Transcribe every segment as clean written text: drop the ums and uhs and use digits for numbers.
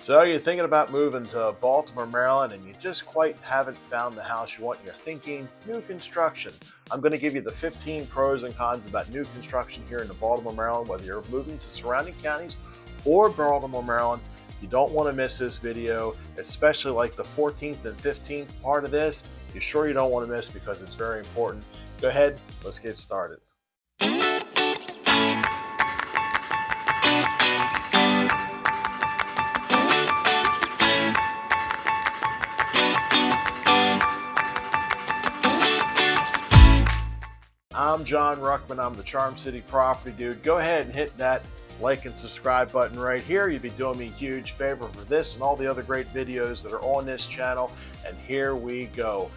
So you're thinking about moving to Baltimore, Maryland, and you just quite haven't found the house you want, and you're thinking new construction. I'm going to give you the 15 pros and cons about new construction here in the Baltimore, Maryland, whether you're moving to surrounding counties or Baltimore, Maryland. You don't want to miss this video, especially like the 14th and 15th part of this. You sure you don't want to miss because it's very important. Go ahead, let's get started. I'm John Ruckman. I'm the Charm City Property Dude. Go ahead and hit that like and subscribe button right here. You'd be doing me a huge favor for this and all the other great videos that are on this channel. And here we go.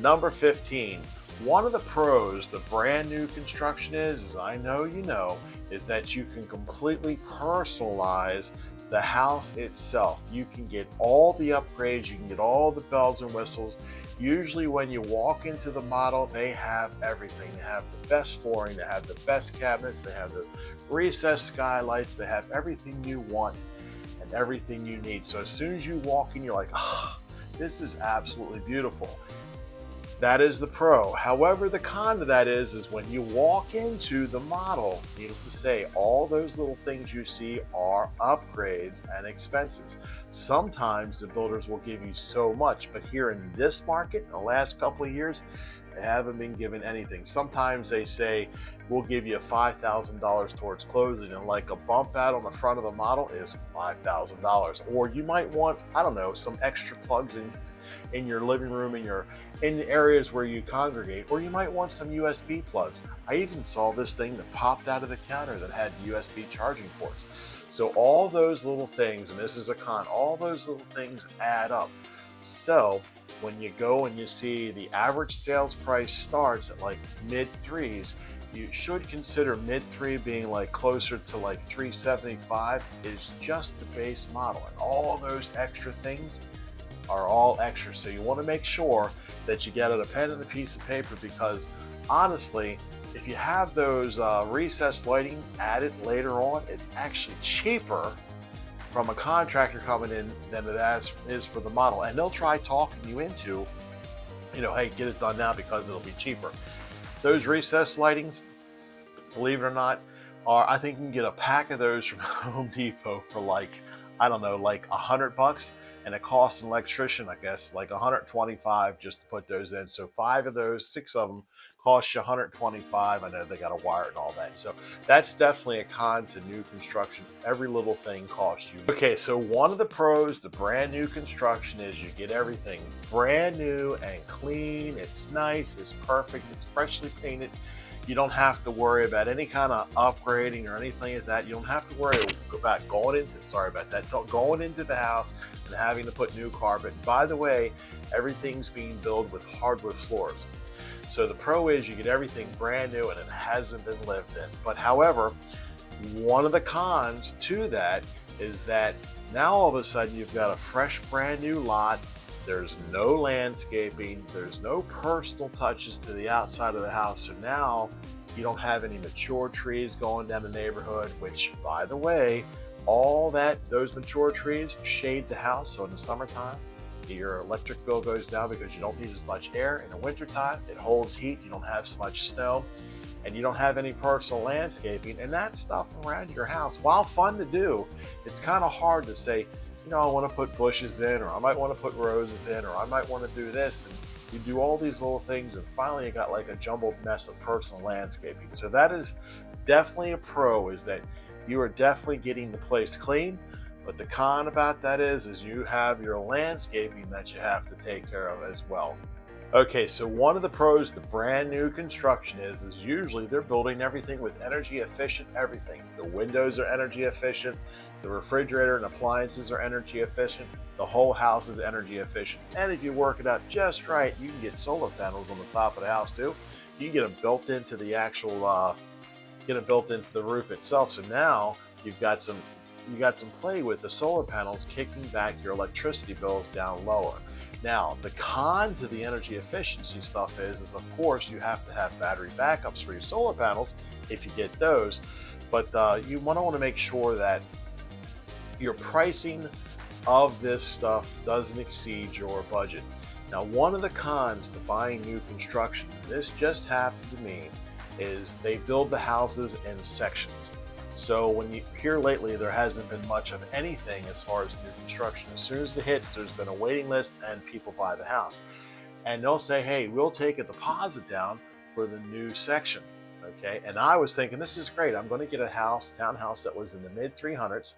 Number 15. One of the pros the brand new construction is, as I know you know, is that you can completely personalize the house itself. You can get all the upgrades, you can get all the bells and whistles. Usually when you walk into the model, they have everything. They have the best flooring, they have the best cabinets, they have the recessed skylights, they have everything you want and everything you need. So as soon as you walk in, you're like, oh, this is absolutely beautiful. That is the pro. However, the con to that is when you walk into the model, needless to say, all those little things you see are upgrades and expenses. Sometimes the builders will give you so much, but here in this market, in the last couple of years, they haven't been given anything. Sometimes they say, we'll give you $5,000 towards closing, and like a bump out on the front of the model is $5,000. Or you might want, I don't know, some extra plugs in your living room, in areas where you congregate, or you might want some USB plugs. I even saw this thing that popped out of the counter that had USB charging ports. So all those little things, and this is a con, all those little things add up. So when you go and you see the average sales price starts at like mid threes, you should consider mid three being like closer to like 375 is just the base model, and all those extra things are all extra. So you want to make sure that you get a pen and a piece of paper, because honestly, if you have those recessed lighting added later on, it's actually cheaper from a contractor coming in than it is for the model. And they'll try talking you into, hey, get it done now because it'll be cheaper. Those recessed lightings, believe it or not, I think you can get a pack of those from Home Depot for like, I don't know, like $100, and it costs an electrician, I guess, like $125 just to put those in. So 5 of those, 6 of them cost you $125. I know they got a wire and all that. So that's definitely a con to new construction. Every little thing costs you. Okay, so one of the pros to brand new construction is you get everything brand new and clean. It's nice, it's perfect, it's freshly painted. You don't have to worry about any kind of upgrading or anything like that. You don't have to worry about going into the house and having to put new carpet. And by the way, everything's being built with hardwood floors. So the pro is you get everything brand new and it hasn't been lived in. But however, one of the cons to that is that now all of a sudden you've got a fresh brand new lot. There's no landscaping, there's no personal touches to the outside of the house. So now you don't have any mature trees going down the neighborhood, which, by the way, those mature trees shade the house. So in the summertime, your electric bill goes down because you don't need as much air. In the wintertime, it holds heat, you don't have so much snow, and you don't have any personal landscaping. And that stuff around your house, while fun to do, it's kind of hard to say, I want to put bushes in, or I might want to put roses in, or I might want to do this. And you do all these little things, and finally you got like a jumbled mess of personal landscaping. So that is definitely a pro, is that you are definitely getting the place clean. But the con about that is you have your landscaping that you have to take care of as well. Okay, so one of the pros to brand new construction is usually they're building everything with energy efficient everything. The windows are energy efficient, the refrigerator and appliances are energy efficient, the whole house is energy efficient. And if you work it out just right, you can get solar panels on the top of the house too. You can get them built into the actual, built into the roof itself. So now you got some play with the solar panels, kicking back your electricity bills down lower. Now, the con to the energy efficiency stuff is of course, you have to have battery backups for your solar panels if you get those. But you want to make sure that your pricing of this stuff doesn't exceed your budget. Now, one of the cons to buying new construction, this just happened to me, is they build the houses in sections. So when you hear lately, there hasn't been much of anything as far as new construction. As soon as it hits, there's been a waiting list and people buy the house. And they'll say, hey, we'll take a deposit down for the new section. Okay. And I was thinking, this is great. I'm going to get a townhouse that was in the mid 300s.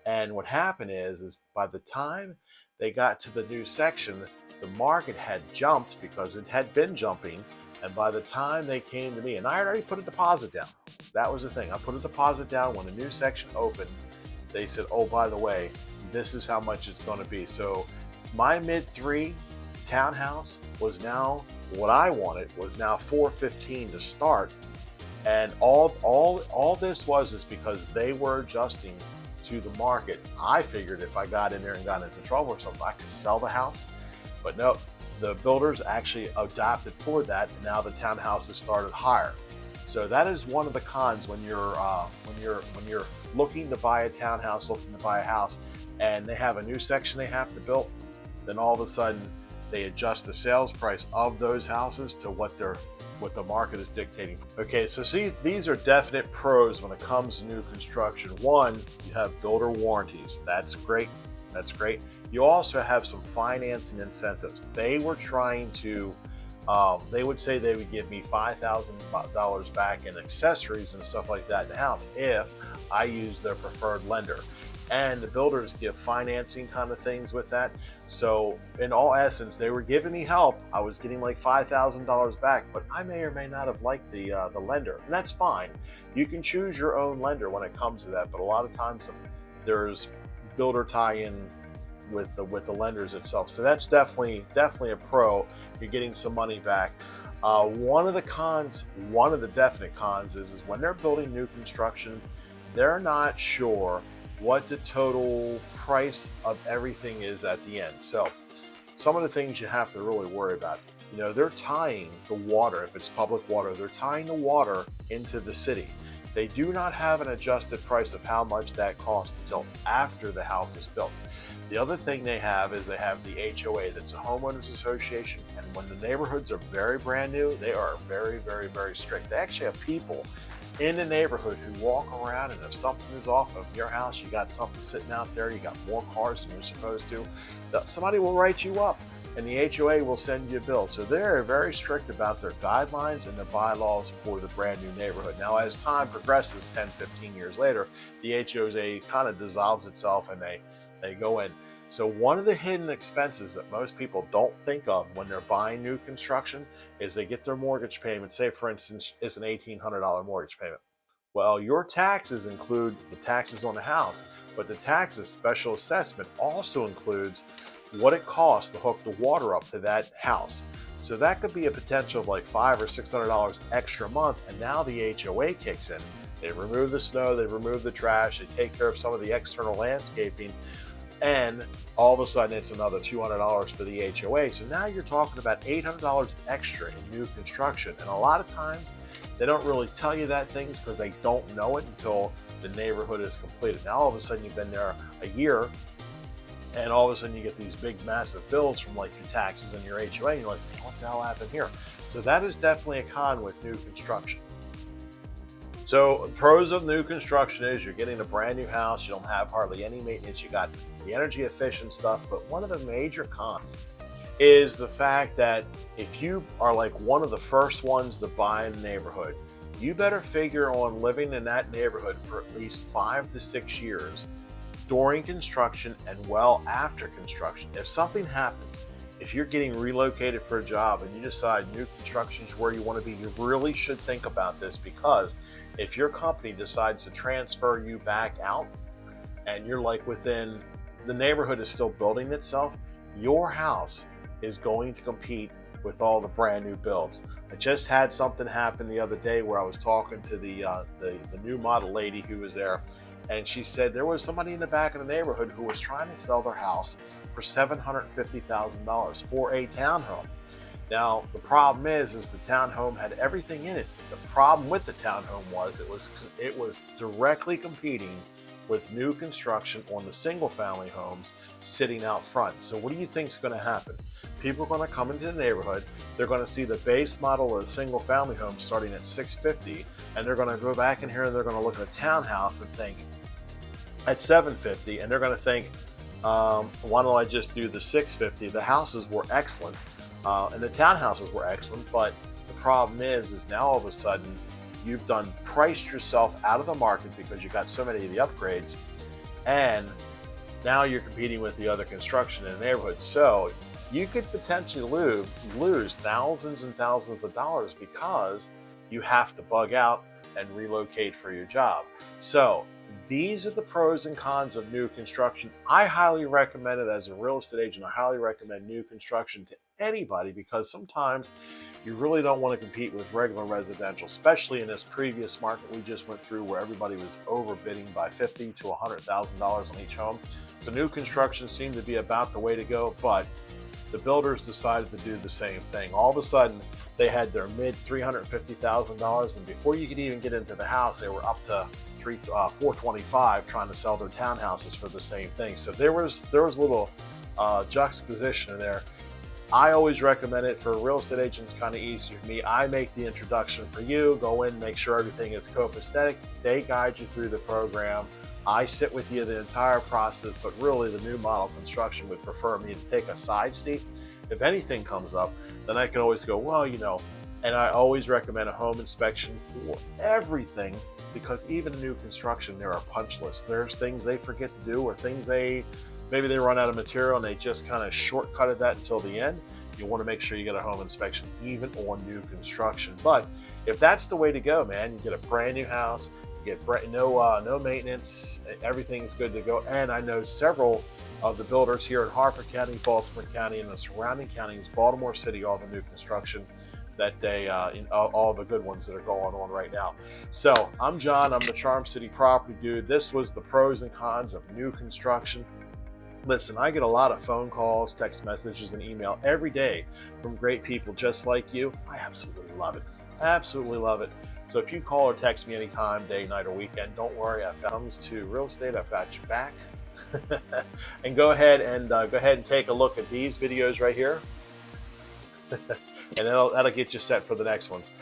And what happened is by the time they got to the new section, the market had jumped because it had been jumping. And by the time they came to me, and I had already put a deposit down. That was the thing. I put a deposit down when a new section opened. They said, oh, by the way, this is how much it's going to be. So my mid-3 townhouse was now, what I wanted was now $415 to start. And all this was is because they were adjusting to the market. I figured if I got in there and got into trouble or something, I could sell the house. But no, the builders actually adapted for that, and now the townhouses started higher. So that is one of the cons when you're looking to buy a townhouse, looking to buy a house, and they have a new section they have to build. Then all of a sudden, they adjust the sales price of those houses to what the market is dictating. Okay, so see, these are definite pros when it comes to new construction. One, you have builder warranties. That's great. That's great. You also have some financing incentives. They were trying to, they would say they would give me $5,000 back in accessories and stuff like that in the house if I use their preferred lender. And the builders give financing kind of things with that. So in all essence, they were giving me help. I was getting like $5,000 back, but I may or may not have liked the lender, and that's fine. You can choose your own lender when it comes to that, but a lot of times there's builder tie-in with the lenders itself. So that's definitely a pro. You're getting some money back. One of the definite cons is when they're building new construction, they're not sure what the total price of everything is at the end. So some of the things you have to really worry about. You know, they're tying the water, if it's public water, they're tying the water into the city. They do not have an adjusted price of how much that costs until after the house is built. The other thing they have is they have the HOA, that's a homeowners association, and when the neighborhoods are very brand new, they are very, very, very strict. They actually have people in the neighborhood who walk around, and if something is off of your house, you got something sitting out there, you got more cars than you're supposed to, somebody will write you up and the HOA will send you a bill. So they're very strict about their guidelines and their bylaws for the brand new neighborhood. Now, as time progresses, 10, 15 years later, the HOA kind of dissolves itself and they go in. So one of the hidden expenses that most people don't think of when they're buying new construction is they get their mortgage payment. Say, for instance, it's an $1,800 mortgage payment. Well, your taxes include the taxes on the house, but the taxes special assessment also includes what it costs to hook the water up to that house. So that could be a potential of like $500 or $600 extra a month, and now the HOA kicks in. They remove the snow, they remove the trash, they take care of some of the external landscaping, and all of a sudden it's another $200 for the HOA. So now you're talking about $800 extra in new construction. And a lot of times they don't really tell you that things because they don't know it until the neighborhood is completed. Now all of a sudden you've been there a year, and all of a sudden you get these big massive bills from like your taxes and your HOA, and you're like, what the hell happened here? So that is definitely a con with new construction. So pros of new construction is you're getting a brand new house, you don't have hardly any maintenance, you got the energy efficient stuff, but one of the major cons is the fact that if you are like one of the first ones to buy in the neighborhood, you better figure on living in that neighborhood for at least 5 to 6 years during construction and well after construction. If something happens, if you're getting relocated for a job and you decide new construction is where you want to be, you really should think about this, because if your company decides to transfer you back out and you're like within, the neighborhood is still building itself, your house is going to compete with all the brand new builds. I just had something happen the other day where I was talking to the new model lady who was there, and she said there was somebody in the back of the neighborhood who was trying to sell their house for $750,000 for a townhome. Now, the problem is the townhome had everything in it. The problem with the townhome was it was directly competing with new construction on the single family homes sitting out front. So what do you think is going to happen? People are going to come into the neighborhood, they're going to see the base model of the single family home starting at $650, and they're going to go back in here and they're going to look at a townhouse and think at $750, and they're going to think, why don't I just do the $650? The houses were excellent, and the townhouses were excellent, but the problem is now all of a sudden you've priced yourself out of the market because you got so many of the upgrades, and now you're competing with the other construction in the neighborhood. So you could potentially lose thousands and thousands of dollars because you have to bug out and relocate for your job. So these are the pros and cons of new construction. I highly recommend it as a real estate agent. I highly recommend new construction to anybody because sometimes you really don't want to compete with regular residential, especially in this previous market we just went through where everybody was overbidding by $50,000 to $100,000 on each home. So new construction seemed to be about the way to go, but the builders decided to do the same thing. All of a sudden, they had their mid $350,000, and before you could even get into the house, they were up to $425 trying to sell their townhouses for the same thing. So there was a little juxtaposition in there. I always recommend it for real estate agents. Kind of easy for me. I make the introduction for you. Go in, make sure everything is copacetic. They guide you through the program. I sit with you the entire process, but really the new model construction would prefer me to take a side seat. If anything comes up, then I can always go, well, and I always recommend a home inspection for everything, because even in new construction, there are punch lists. There's things they forget to do, or things maybe they run out of material and they just kind of shortcutted that until the end. You want to make sure you get a home inspection even on new construction. But if that's the way to go, man, you get a brand new house, you get no maintenance, everything's good to go. And I know several of the builders here in Harford County, Baltimore County, and the surrounding counties, Baltimore City, all the new construction that all the good ones that are going on right now. So I'm John, I'm the Charm City Property Dude. This was the pros and cons of new construction. Listen, I get a lot of phone calls, text messages, and email every day from great people just like you. I absolutely love it. Absolutely love it. So if you call or text me anytime, day, night, or weekend, don't worry. When it comes to real estate, I've got your back. And go ahead and take a look at these videos right here. And that'll get you set for the next ones.